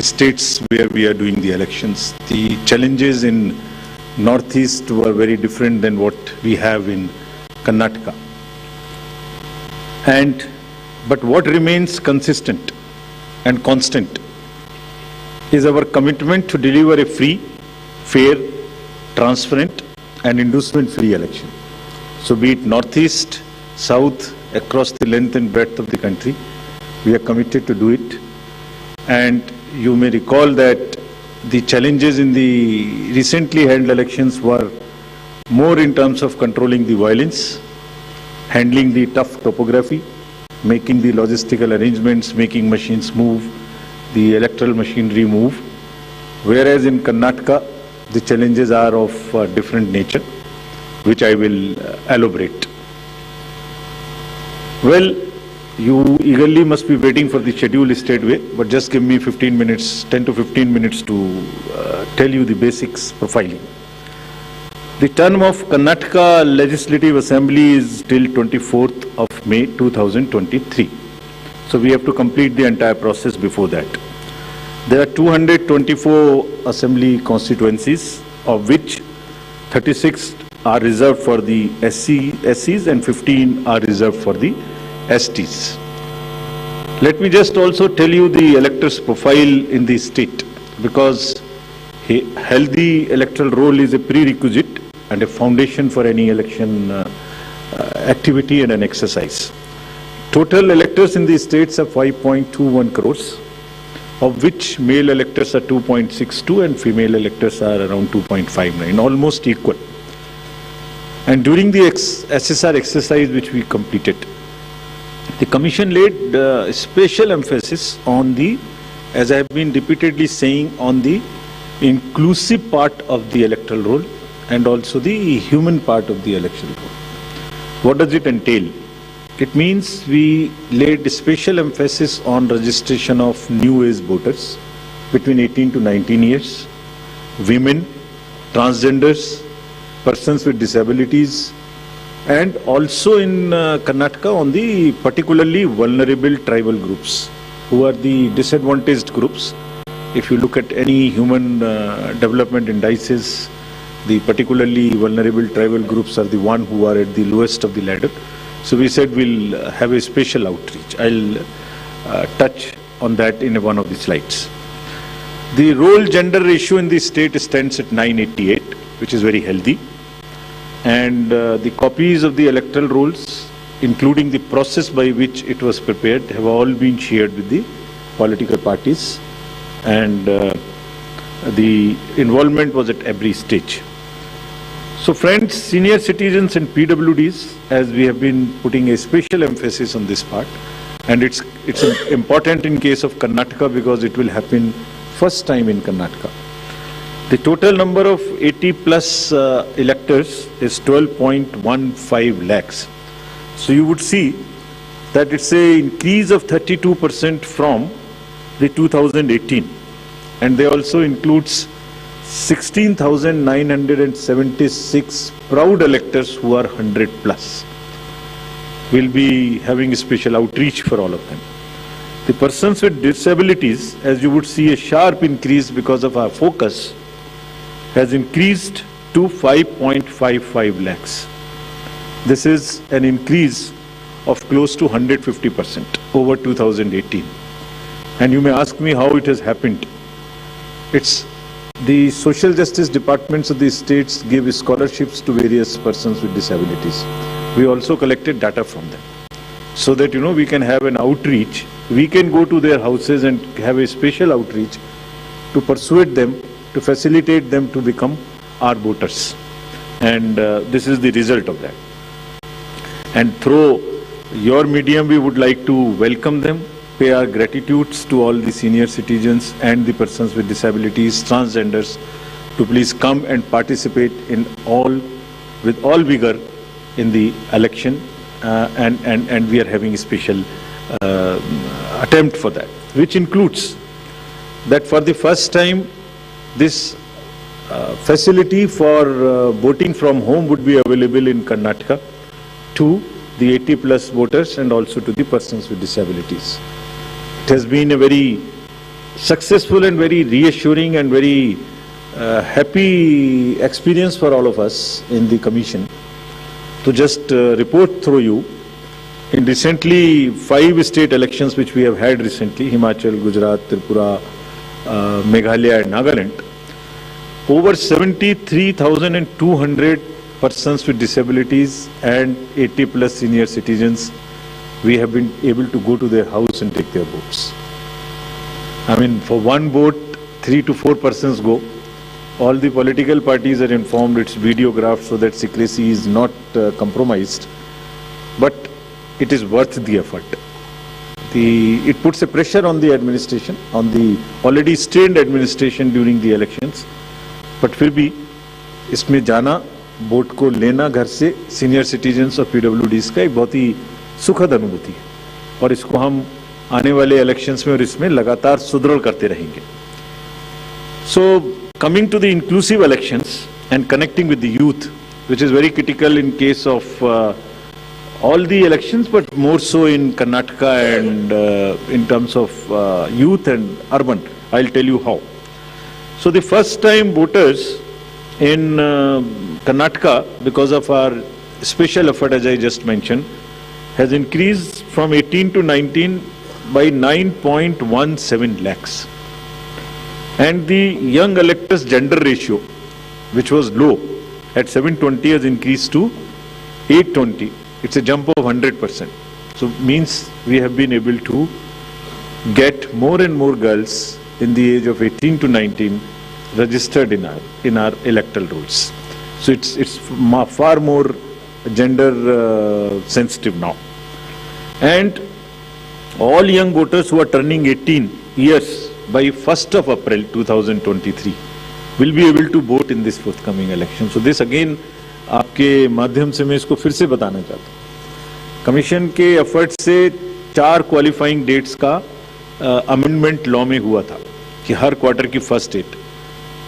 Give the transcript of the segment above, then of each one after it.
states where we are doing the elections. The challenges in Northeast were very different than what we have in Karnataka. But what remains consistent and constant is our commitment to deliver a free, fair, transparent and inducement-free election. So be it Northeast, South, across the length and breadth of the country, we are committed to do it. And you may recall that the challenges in the recently held elections were more in terms of controlling the violence, handling the tough topography, making the logistical arrangements, making machines move, the electoral machinery move. Whereas in Karnataka, the challenges are of different nature, which I will elaborate. Well, you eagerly must be waiting for the schedule straightway, but just give me 15 minutes, 10 to 15 minutes to tell you the basics profiling. The term of Karnataka Legislative Assembly is till 24th of May 2023. So we have to complete the entire process before that. There are 224 assembly constituencies, of which 36 are reserved for the SCs and 15 are reserved for the STs. Let me just also tell you the electors' profile in the state, because a healthy electoral roll is a prerequisite and a foundation for any election activity and an exercise. Total electors in the states are 5.21 crores, of which male electors are 2.62 and female electors are around 2.59, almost equal. And during the SSR exercise which we completed, the Commission laid special emphasis on the, as I have been repeatedly saying, on the inclusive part of the electoral roll and also the human part of the electoral roll. What does it entail? It means we laid special emphasis on registration of new age voters between 18 to 19 years, women, transgenders, persons with disabilities, and also in Karnataka on the particularly vulnerable tribal groups, who are the disadvantaged groups. If you look at any human development indices, the particularly vulnerable tribal groups are the one who are at the lowest of the ladder. So we said we'll have a special outreach. I'll touch on that in one of the slides. The role gender ratio in the state stands at 988, which is very healthy. And the copies of the electoral rolls, including the process by which it was prepared, have all been shared with the political parties. And the involvement was at every stage. So friends, senior citizens and PWDs, as we have been putting a special emphasis on this part, and it's important in case of Karnataka because it will happen first time in Karnataka. The total number of 80 plus electors is 12.15 lakhs. So you would see that it's an increase of 32% from the 2018, and they also includes 16,976 proud electors who are 100 plus. We'll be having a special outreach for all of them. The persons with disabilities, as you would see, a sharp increase because of our focus, has increased to 5.55 lakhs. This is an increase of close to 150% over 2018. And you may ask me how it has happened. It's the social justice departments of the states give scholarships to various persons with disabilities. We also collected data from them so that, we can have an outreach. We can go to their houses and have a special outreach to persuade them, to facilitate them to become our voters. And this is the result of that. And through your medium, we would like to welcome them, pay our gratitudes to all the senior citizens and the persons with disabilities, transgenders, to please come and participate with all vigor in the election, and we are having a special attempt for that, which includes that for the first time this facility for voting from home would be available in Karnataka to the 80 plus voters and also to the persons with disabilities. It has been a very successful and very reassuring and very happy experience for all of us in the commission to just report through you. In recently 5 state elections which we have had recently, Himachal, Gujarat, Tripura, Meghalaya and Nagaland, over 73,200 persons with disabilities and 80 plus senior citizens, we have been able to go to their house and take their votes. I mean, for one vote, 3 to 4 persons go. All the political parties are informed, it's videographed so that secrecy is not compromised. But it is worth the effort. It puts a pressure on the administration, on the already strained administration during the elections. But फिर भी इसमें जाना, vote को लेना घर से senior citizens और पीडब्ल्यूडीज का एक बहुत ही सुखद अनुभूति है और इसको हम आने वाले इलेक्शंस में और इसमें लगातार सुदृढ़ करते रहेंगे. So coming to the inclusive elections and connecting with the youth, which is very critical in case of all the elections, but more so in Karnataka and in terms of youth and urban. I'll tell you how. So the first time voters in Karnataka, because of our special effort as I just mentioned, has increased from 18 to 19 by 9.17 lakhs. And the young electors gender ratio, which was low at 720, has increased to 820. It's a jump of 100%. So means we have been able to get more and more girls in the age of 18 to 19 registered in our electoral rolls. So it's far more gender sensitive now. And all young voters who are turning 18 years by 1st of April 2023 will be able to vote in this forthcoming election. So this again आपके माध्यम से मैं इसको फिर से बताना चाहता हूँ. कमीशन के एफर्ट से 4 क्वालिफाइंग डेट्स का अमेंडमेंट लॉ में हुआ था कि हर क्वार्टर की फर्स्ट डेट.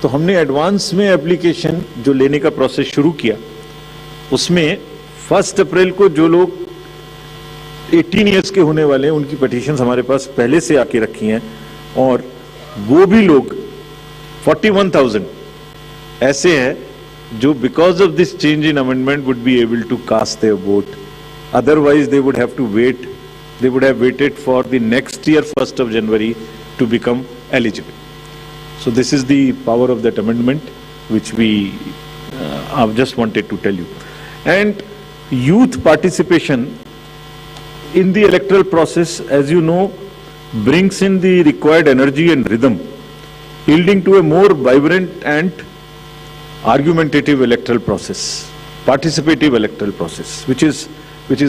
तो हमने एडवांस में एप्लीकेशन जो लेने का प्रोसेस शुरू किया, उसमें 1 अप्रैल को जो लोग 18 इयर्स के होने वाले हैं उनकी पिटीशंस हमारे पास पहले से आके रखी हैं और वो भी लोग 41,000 ऐसे हैं जो because of this change in amendment would be able to cast their vote. Otherwise they would have to wait. They would have waited for the next year 1st of January to become eligible. So this is the power of that amendment which we I've just wanted to tell you. And youth participation in the electoral process, as you know, brings in the required energy and rhythm, yielding to a more vibrant and argumentative electoral process, participative electoral process, which is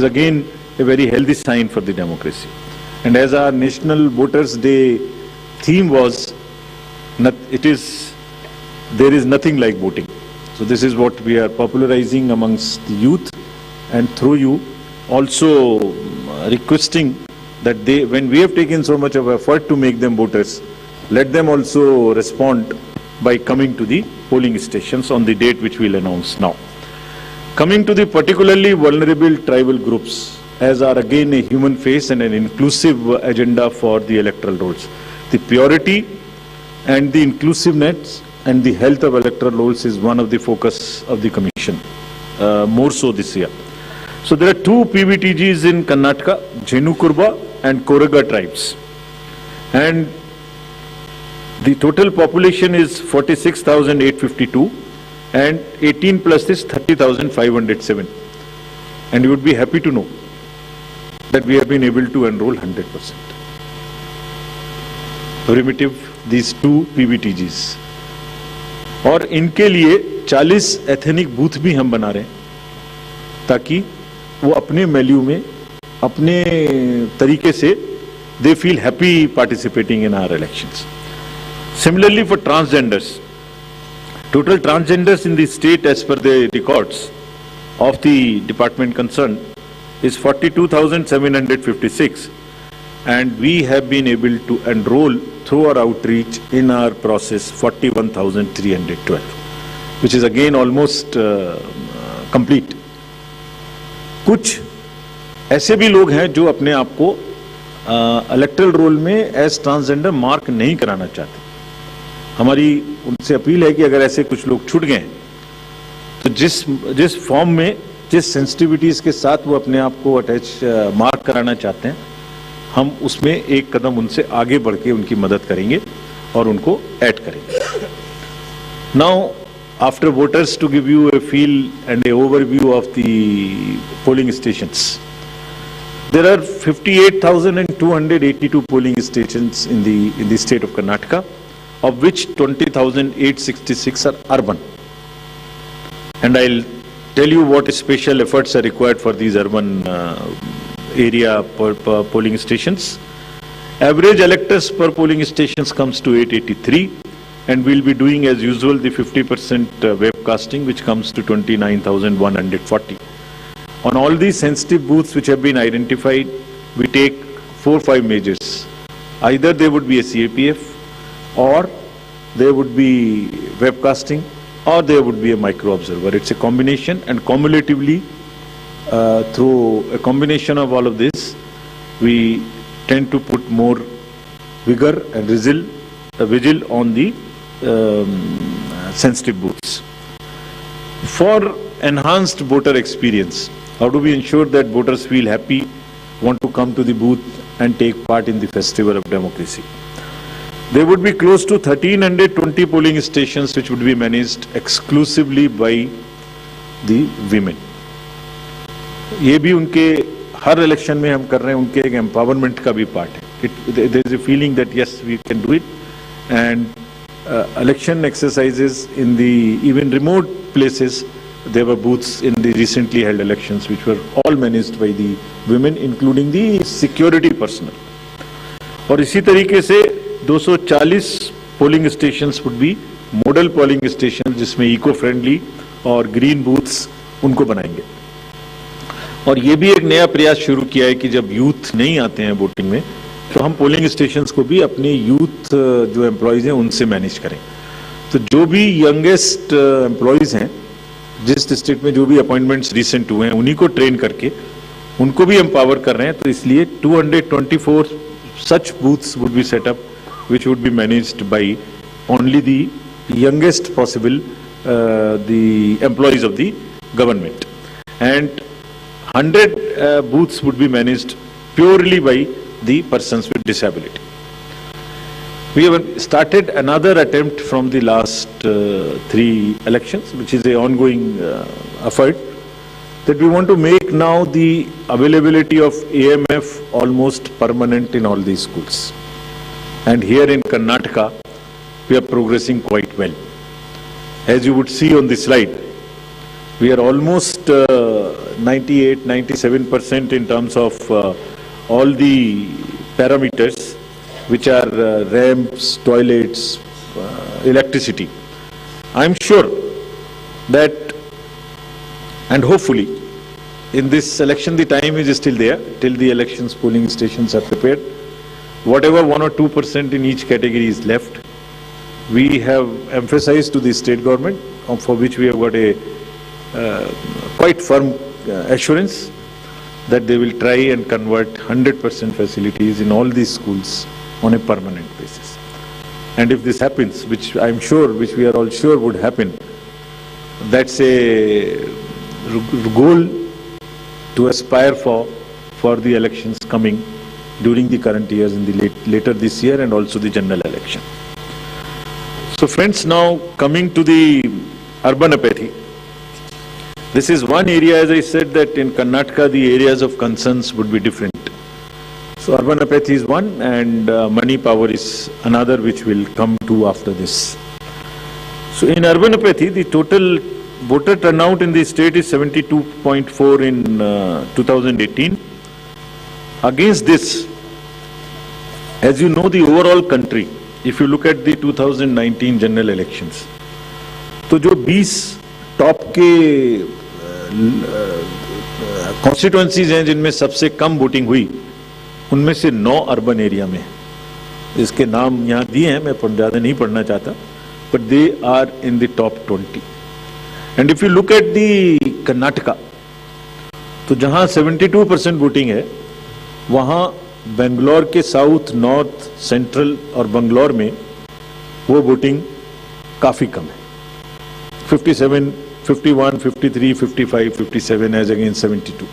again a very healthy sign for the democracy. And as our National Voters Day theme was, there is nothing like voting. So this is what we are popularizing amongst the youth, and through you also requesting that when we have taken so much of effort to make them voters, let them also respond by coming to the polling stations on the date which we'll announce now. Coming to the particularly vulnerable tribal groups, as are again a human face and an inclusive agenda for the electoral rolls. The purity and the inclusiveness and the health of electoral rolls is one of the focus of the Commission, more so this year. So there are 2 PVTGs in Karnataka, Jhenukurba and Koraga tribes. And the total population is 46,852 and 18 plus is 30,507. And you would be happy to know that we have been able to enroll 100%. Primitive, these 2 PVTGs. और इनके लिए 40 ethnic booth भी हम बना रहे हैं ताकि वो अपने वैल्यू में अपने तरीके से they feel happy participating in our elections. Similarly for transgenders, total transgenders in the state as per the records of the department concerned is 42,756, and we have been able to enroll through our outreach in our process 41,312, which is again almost complete. कुछ ऐसे भी लोग हैं जो अपने आप को electoral role में एज ट्रांसजेंडर मार्क नहीं कराना चाहते। हमारी उनसे अपील है कि अगर ऐसे कुछ लोग छूट गए तो जिस फॉर्म में, जिस सेंसिटिविटीज के साथ वो अपने आप को अटैच मार्क कराना चाहते हैं, हम उसमें एक कदम उनसे आगे बढ़ के उनकी मदद करेंगे और उनको ऐड करेंगे। Now after voters to give you a feel and a overview of the polling stations, there are 58,282 polling stations in the state of Karnataka, of which 20,866 are urban. And I'll tell you what special efforts are required for these urban area per polling stations. Average electors per polling stations comes to 883, and we'll be doing as usual the 50% webcasting, which comes to 29,140. On all these sensitive booths which have been identified, we take 4-5 measures. Either there would be a CAPF, or there would be webcasting, or there would be a micro observer. It's a combination, and cumulatively, through a combination of all of this, we tend to put more vigor and vigil on the sensitive booths. For enhanced voter experience, how do we ensure that voters feel happy, want to come to the booth and take part in the festival of democracy? There would be close to 1,320 polling stations which would be managed exclusively by the women. ये भी उनके हर election में हम कर रहे हैं, उनके एक एम्पावरमेंट का भी पार्ट है. There is a feeling that yes, we can do it, and election exercises in the even remote places. There were booths in the recently held elections which were all managed by the women, including the security personnel. और इसी तरीके से 240 polling stations would be model polling station, जिसमें eco friendly और green booths उनको बनाएंगे. और ये भी एक नया प्रयास शुरू किया है कि जब यूथ नहीं आते हैं वोटिंग में, तो हम पोलिंग स्टेशंस को भी अपने यूथ जो एम्प्लॉयज हैं उनसे मैनेज करें. तो जो भी यंगेस्ट एम्प्लॉयज हैं, जिस डिस्ट्रिक्ट में जो भी अपॉइंटमेंट्स रिसेंट हुए हैं, उन्हीं को ट्रेन करके उनको भी एम्पावर कर रहे हैं. तो इसलिए 224 such booths would be set up, which would be managed by only the youngest possible the employees of the government, and 100 booths would be managed purely by the persons with disability. We have started another attempt from the last 3 elections, which is an ongoing effort, that we want to make now the availability of AMF almost permanent in all these schools. And here in Karnataka, we are progressing quite well. As you would see on the slide, we are almost 98-97% in terms of all the parameters, which are ramps, toilets, electricity. I'm sure that, and hopefully, in this election, the time is still there till the elections polling stations are prepared. Whatever 1 or 2% in each category is left, we have emphasized to the state government, for which we have got a quite firm assurance that they will try and convert 100% facilities in all these schools on a permanent basis. And if this happens, which I'm sure, which we are all sure would happen, that's a goal to aspire for the elections coming during the current years, in the later this year, and also the general election. So friends, now coming to the urban apathy. This is one area, as I said, that in Karnataka the areas of concerns would be different. So urban apathy is one, and money power is another, which will come to after this. So in urban apathy, the total voter turnout in the state is 72.4 in 2018. Against this, as you know, the overall country, if you look at the 2019 general elections, तो जो 20 top के constituencies हैं जिनमें सबसे कम voting हुई, उनमें से 9 urban area में. इसके नाम यहाँ दिए हैं, मैं ज़्यादा नहीं पढ़ना चाहता, but they are in the top 20. And if you look at the Karnataka, तो जहाँ 72% वोटिंग है, वहाँ बेंगलोर के साउथ, नॉर्थ, सेंट्रल और बंगलोर में वो वोटिंग काफी कम है. 57, 51, 53, 55, 57 as against 72.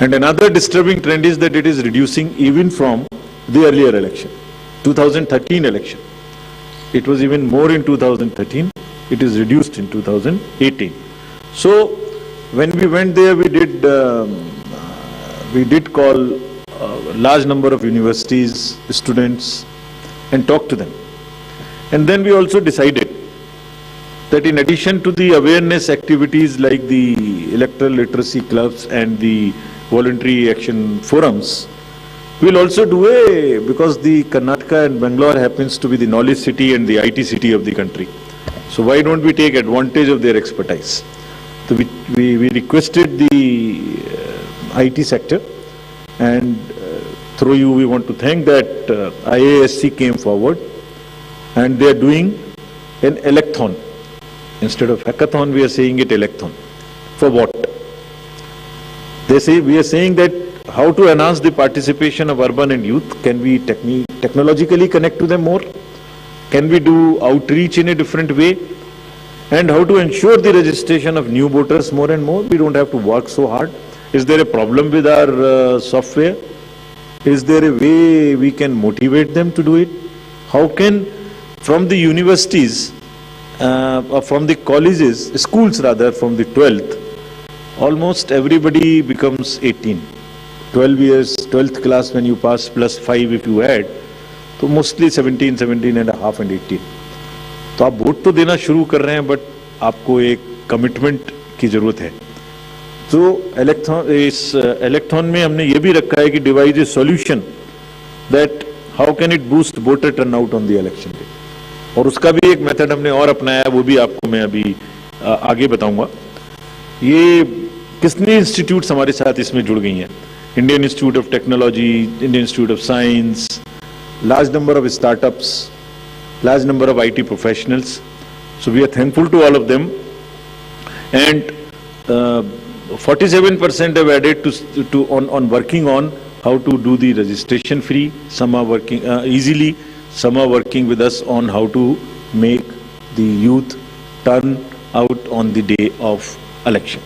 And another disturbing trend is that it is reducing even from the earlier election, 2013 election. It was even more in 2013. It is reduced in 2018. So when we went there, we did call a large number of universities, students, and talk to them. And then we also decided that in addition to the awareness activities like the electoral literacy clubs and the voluntary action forums, we'll also do because the Karnataka and Bangalore happens to be the knowledge city and the IT city of the country. So why don't we take advantage of their expertise? So we requested the IT sector, and through you we want to thank that IASC came forward, and they are doing an electhon. Instead of hackathon, we are saying it electhon. For what? They say, we are saying that how to enhance the participation of urban and youth. Can we technologically connect to them more? Can we do outreach in a different way? And how to ensure the registration of new voters more and more? We don't have to work so hard. Is there a problem with our software? Is there a way we can motivate them to do it? How can, from the universities, or from the colleges, schools rather, from the 12th, almost everybody becomes 18. 12 years, 12th class when you pass plus 5 if you add, so mostly 17, 17 and a half and 18. तो आप vote तो देना शुरू कर रहे हैं, but आपको एक कमिटमेंट की जरूरत है. तो इस इलेक्ट्रॉन में हमने ये भी रखा है कि device A solution that how can it boost voter turnout on the election day. और उसका भी एक मेथड हमने और अपनाया है, वो भी आपको मैं अभी आगे बताऊंगा. ये कितने इंस्टीट्यूट्स हमारे साथ इसमें जुड़ गई हैं? Indian institute of technology, Indian institute of science, large number of startups, large number of IT professionals. So we are thankful to all of them. And 47% have added on working on how to do the registration free. Some are working easily. Some are working with us on how to make the youth turn out on the day of election.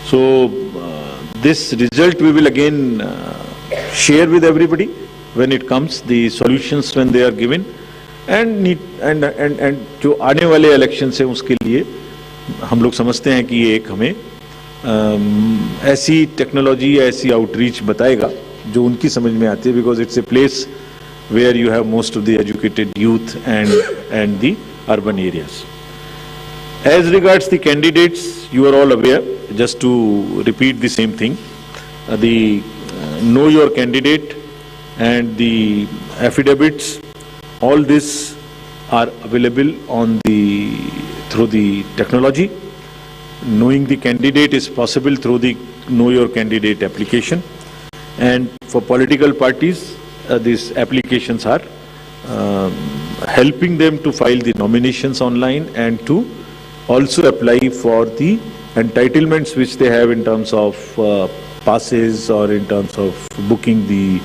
So this result we will again share with everybody when it comes, the solutions when they are given, and जो आने वाले election से उसके लिए हम लोग समझते हैं कि ये एक हमें ऐसी टेक्नोलॉजी या ऐसी आउटरीच बताएगा जो उनकी समझ में आती है, because it's a place where you have most of the educated youth and the urban areas. As regards the candidates, you are all aware, just to repeat the same thing, the know your candidate and the affidavits, all this are available on through the technology. Knowing the candidate is possible through the Know Your Candidate application, and for political parties, these applications are helping them to file the nominations online and to also apply for the entitlements which they have in terms of passes or in terms of booking the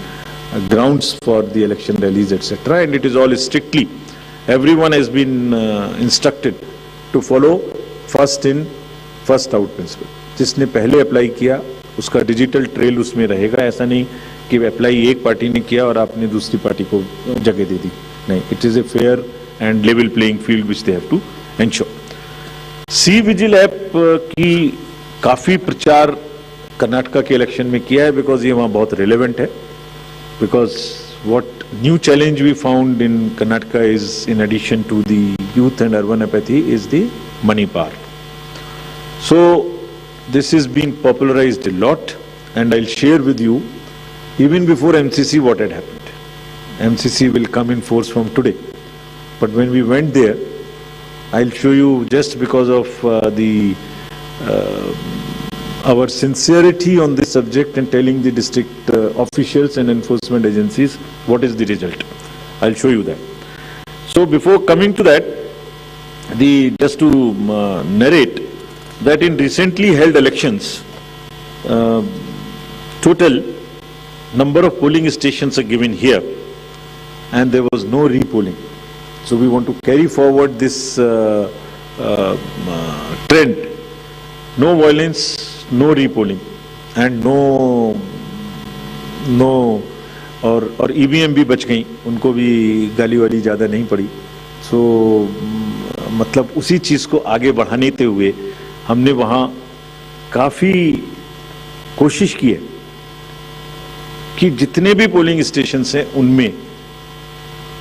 grounds for the election rallies, etc. And it is all strictly, everyone has been instructed to follow first in first out principle. जिसने पहले apply किया उसका digital trail उसमें रहेगा. ऐसा नहीं कि apply एक पार्टी ने किया और आपने दूसरी पार्टी को जगह दे दी. नहीं, it is a fair and level playing field which they have to ensure. C vigil app की काफी प्रचार कर्नाटका के इलेक्शन में किया है, बिकॉज ये वहाँ बहुत रिलेवेंट है. Because what new challenge we found in Karnataka is, in addition to the youth and urban apathy, is the money power. So this is being popularized a lot, and I'll share with you even before MCC what had happened. MCC will come in force from today, but when we went there, I'll show you, just because of our sincerity on this subject and telling the district officials and enforcement agencies what is the result. I'll show you that. So before coming to that, just to narrate that in recently held elections, total number of polling stations are given here, and there was no repolling. So we want to carry forward this trend. No violence, no repolling, and no और EVM भी बच गई, उनको भी गाली वाली ज़्यादा नहीं पड़ी. सो मतलब उसी चीज़ को आगे बढ़ाने हुए हमने वहाँ काफ़ी कोशिश की है कि जितने भी पोलिंग स्टेशंस हैं उनमें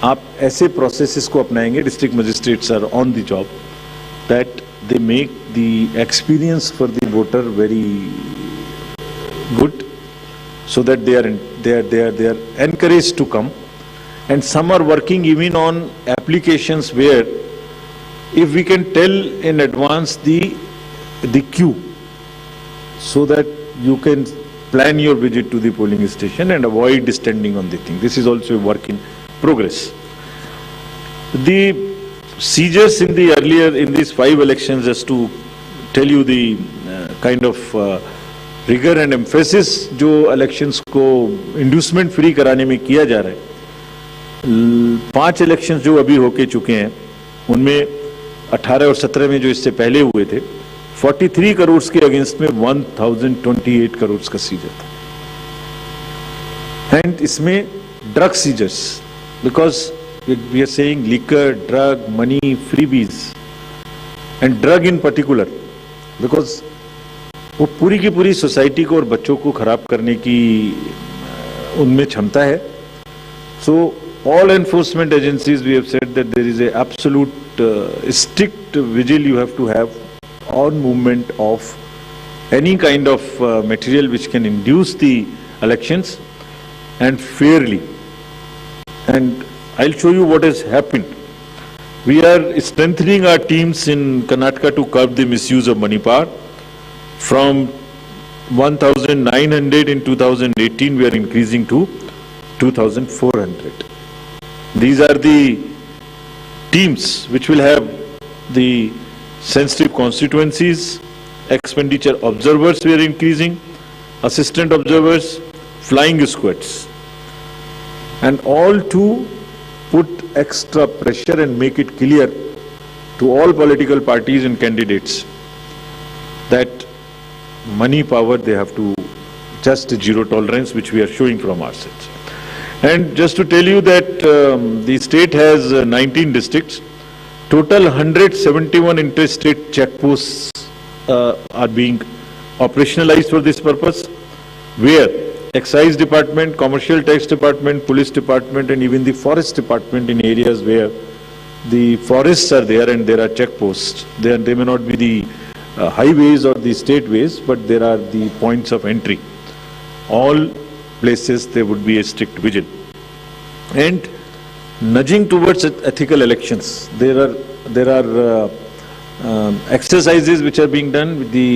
आप ऐसे प्रोसेसेस को अपनाएंगे. District magistrates are on the job that they make the experience for the voter very good, so that they are encouraged to come, and some are working even on applications where if we can tell in advance the queue, so that you can plan your visit to the polling station and avoid standing on the thing. This is also a work in progress. The seizures in these 5 elections, just to tell you the kind of rigour and emphasis जो elections को inducement free कराने में किया जा रहा है. 5 elections जो अभी होके चुके हैं उनमें 18 और 17 में जो इससे पहले हुए थे 43 करोड़ के अगेंस्ट में 1028 करोड़ का सीजर था. एंड इसमें drug seizures, because we are saying liquor, drug, money, freebies and drug in particular, because वो पूरी की पूरी सोसाइटी को और बच्चों को खराब करने की उनमें क्षमता है. So all enforcement agencies we have said that there is a absolute strict vigil you have to have on movement of any kind of material which can induce the elections and fairly. And I will show you what has happened. We are strengthening our teams in Karnataka to curb the misuse of money power. From 1,900 in 2018, we are increasing to 2,400. These are the teams which will have the sensitive constituencies. Expenditure observers we are increasing, assistant observers, flying squads, and all to put extra pressure and make it clear to all political parties and candidates that money power, they have to just zero tolerance, which we are showing from our sides. And just to tell you that the state has 19 districts. Total 171 interstate checkposts are being operationalized for this purpose, where excise department, commercial tax department, police department, and even the forest department in areas where the forests are there and there are checkposts. They may not be the highways or the state ways, but there are the points of entry. All places there would be a strict vigil. And nudging towards ethical elections, there are exercises which are being done with the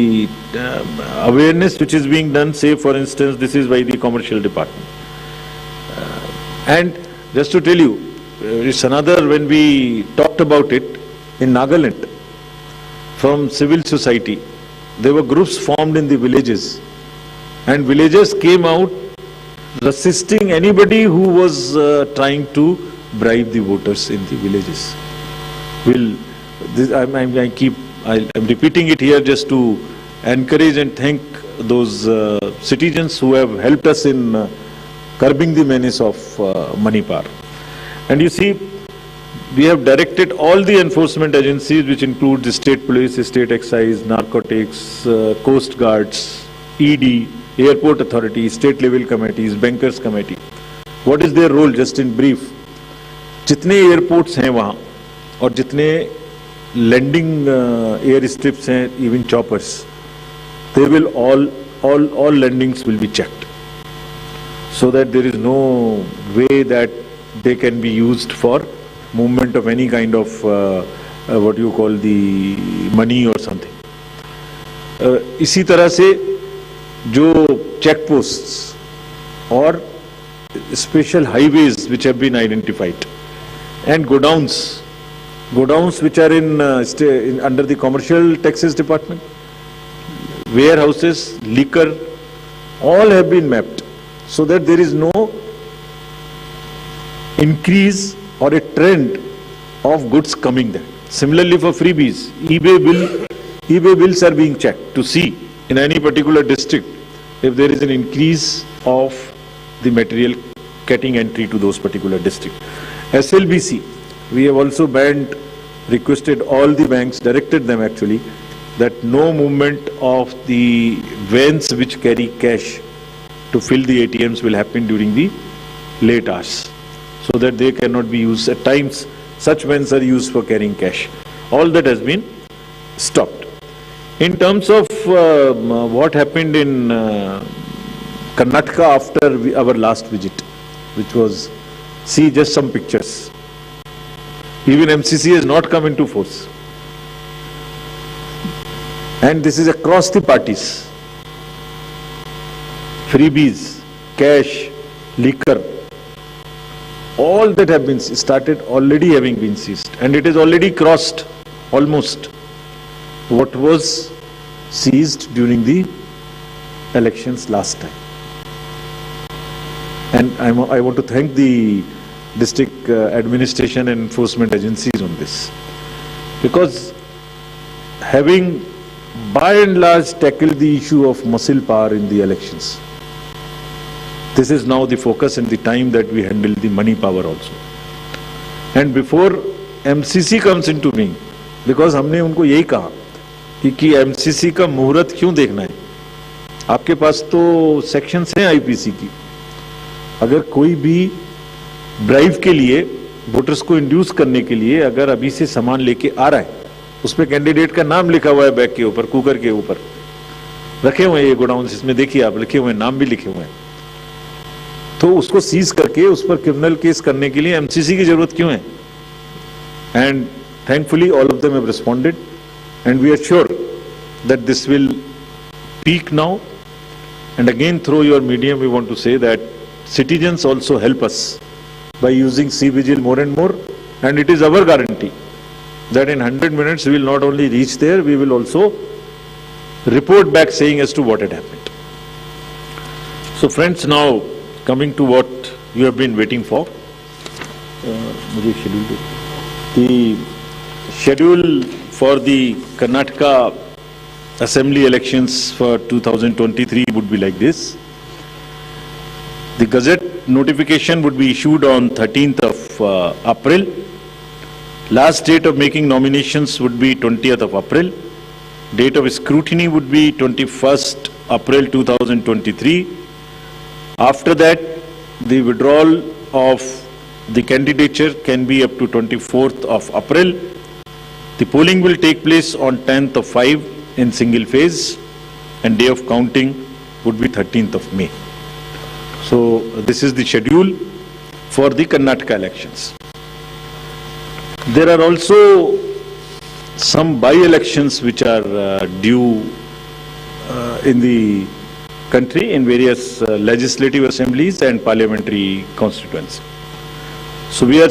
awareness which is being done. Say for instance, this is by the commercial department. And just to tell you, it's another, when we talked about it in Nagaland, from civil society, there were groups formed in the villages, and villagers came out resisting anybody who was trying to bribe the voters in the villages. I'm repeating it here just to encourage and thank those citizens who have helped us in curbing the menace of money power. And you see, we have directed all the enforcement agencies, which include the state police, state excise, narcotics, coast guards, ED, airport authority, state level committees, bankers committee. What is their role, just in brief? जितने airports हैं वहाँ और जितने landing air strips हैं, even choppers, they will all landings will be checked, so that there is no way that they can be used for movement of any kind of what you call the money or something. इसी तरह से जो check posts और special highways which have been identified, and godowns which are in under the commercial taxes department, warehouses, liquor, all have been mapped, so that there is no increase or a trend of goods coming there. Similarly for freebies, eBay bills are being checked to see in any particular district if there is an increase of the material getting entry to those particular districts. SLBC, we have also requested all the banks, directed them actually, that no movement of the vans which carry cash to fill the ATMs will happen during the late hours, so that they cannot be used. At times, such vans are used for carrying cash. All that has been stopped. In terms of what happened in Karnataka after our last visit, which was, see just some pictures. Even MCC has not come into force. And this is across the parties. Freebies, cash, liquor, all that have been started already having been seized. And it has already crossed almost what was seized during the elections last time. And I want to thank the district administration and enforcement agencies on this, because having by and large tackled the issue of muscle power in the elections, this is now the focus and the time that we handle the money power also. And before MCC comes into being, because हमने उनको यही कहा कि MCC का मुहूर्त क्यों देखना है, आपके पास तो सेक्शंस हैं आईपीसी की, अगर कोई भी ब्राइब के लिए वोटर्स को इंड्यूस करने के लिए अगर अभी से सामान लेके आ रहा है, उस पे कैंडिडेट का नाम लिखा हुआ है बैग के ऊपर, कुकर के ऊपर रखे हुए हैं ये गोडाउन, इसमें देखिए आप लिखे हुए हैं, नाम भी लिखे हुए हैं, तो उसको सीज करके उस पर क्रिमिनल केस करने के लिए एमसीसी की जरूरत क्यों है? And thankfully all of them have responded and we are sure that this will peak now. And again through your medium we want to say that citizens also help us by using C-Vigil more and more, and it is our guarantee that in 100 minutes we will not only reach there, we will also report back saying as to what had happened. So friends, now coming to what you have been waiting for, the schedule for the Karnataka Assembly elections for 2023 would be like this. The Gazette notification would be issued on 13th of April. Last date of making nominations would be 20th of April. Date of scrutiny would be 21st April 2023. After that, the withdrawal of the candidature can be up to 24th of April. The polling will take place on 10th of 5 in single phase, and day of counting would be 13th of May. So this is the schedule for the Karnataka elections. There are also some by-elections which are due in the country in various legislative assemblies and parliamentary constituencies. So we are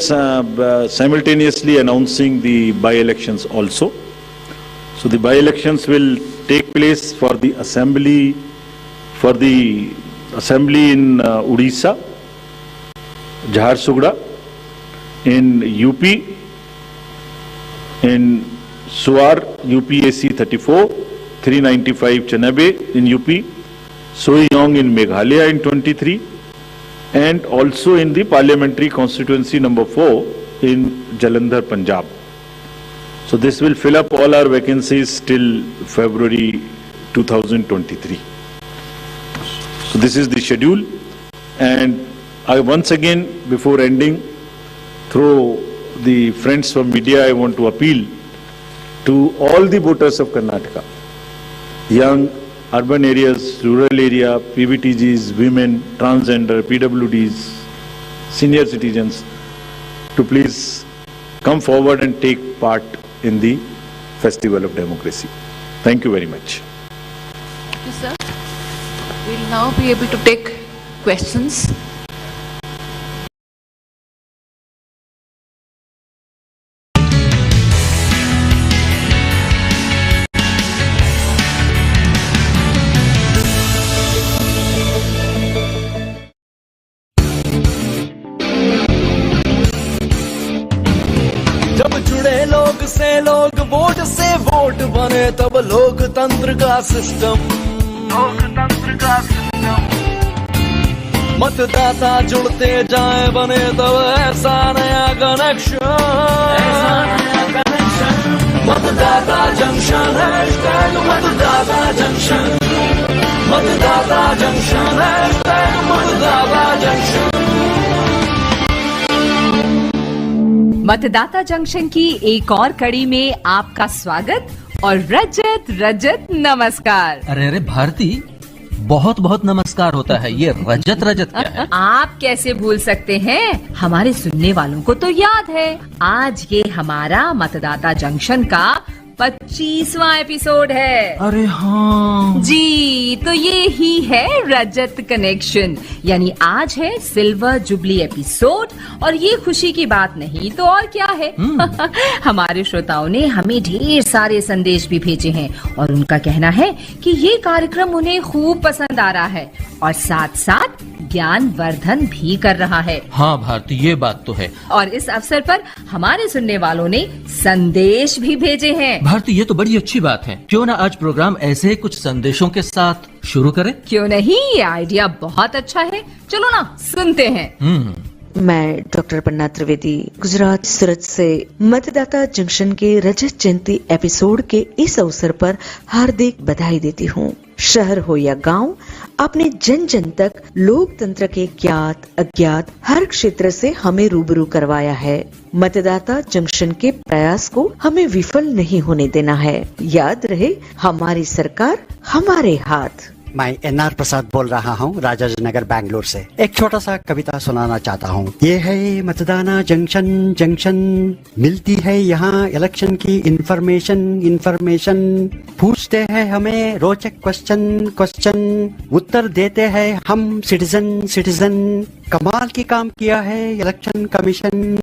simultaneously announcing the by-elections also. So the by-elections will take place for the assembly in Odisha, Jharsuguda, in UP, in Suar, UPAC 34, 395 Chanabe in UP, Soiyong in Meghalaya in 23, and also in the parliamentary constituency number 4 in Jalandhar, Punjab. So this will fill up all our vacancies till February 2023. So this is the schedule, and I once again, before ending, through the friends from media, I want to appeal to all the voters of Karnataka, young, urban areas, rural area, PBTGs, women, transgender, PWDs, senior citizens, to please come forward and take part in the Festival of Democracy. Thank you very much. Thank you, sir. We'll now be able to take questions. जब जुड़े लोग से लोग vote से vote बने तब लोकतंत्र का सिस्टम मतदाता जुड़ते जाए बने तब ऐसा नया कनेक्शन मतदाता जंक्शन हैशटैग मतदाता जंक्शन मतदाता जंक्शन हैशटैग मतदाता जंक्शन। मतदाता जंक्शन की एक और कड़ी में आपका स्वागत और रजत नमस्कार। अरे भारती, बहुत बहुत नमस्कार होता है, ये रजत क्या है? आप कैसे भूल सकते हैं, हमारे सुनने वालों को तो याद है आज ये हमारा मतदाता जंक्शन का 25वां एपिसोड है। अरे हाँ जी, तो ये ही है रजत कनेक्शन, यानी आज है सिल्वर जुबली एपिसोड। और ये खुशी की बात नहीं तो और क्या है। हमारे श्रोताओं ने हमें ढेर सारे संदेश भी भेजे हैं और उनका कहना है कि ये कार्यक्रम उन्हें खूब पसंद आ रहा है और साथ साथ ज्ञान वर्धन भी कर रहा है। हाँ भारती, ये बात तो है। और इस अवसर पर हमारे सुनने वालों ने संदेश भी भेजे हैं। भारती, ये तो बड़ी अच्छी बात है। क्यों ना आज प्रोग्राम ऐसे ही कुछ संदेशों के साथ शुरू करें? क्यों नहीं, ये आइडिया बहुत अच्छा है। चलो ना सुनते हैं। मैं डॉक्टर पन्ना त्रिवेदी गुजरात सूरत से मतदाता जंक्शन के रजत जयंती एपिसोड के इस अवसर पर हार्दिक बधाई देती हूँ। शहर हो या गांव, अपने जन जन तक लोकतंत्र के ज्ञात अज्ञात हर क्षेत्र से हमें रूबरू करवाया है। मतदाता जंक्शन के प्रयास को हमें विफल नहीं होने देना है। याद रहे, हमारी सरकार हमारे हाथ। मैं NR प्रसाद बोल रहा हूँ, राजाजनगर बैंगलोर से। एक छोटा सा कविता सुनाना चाहता हूँ। ये है मतदाना जंक्शन मिलती है यहाँ इलेक्शन की इंफॉर्मेशन पूछते हैं हमें रोचक क्वेश्चन उत्तर देते हैं हम सिटीजन कमाल की काम किया है इलेक्शन कमीशन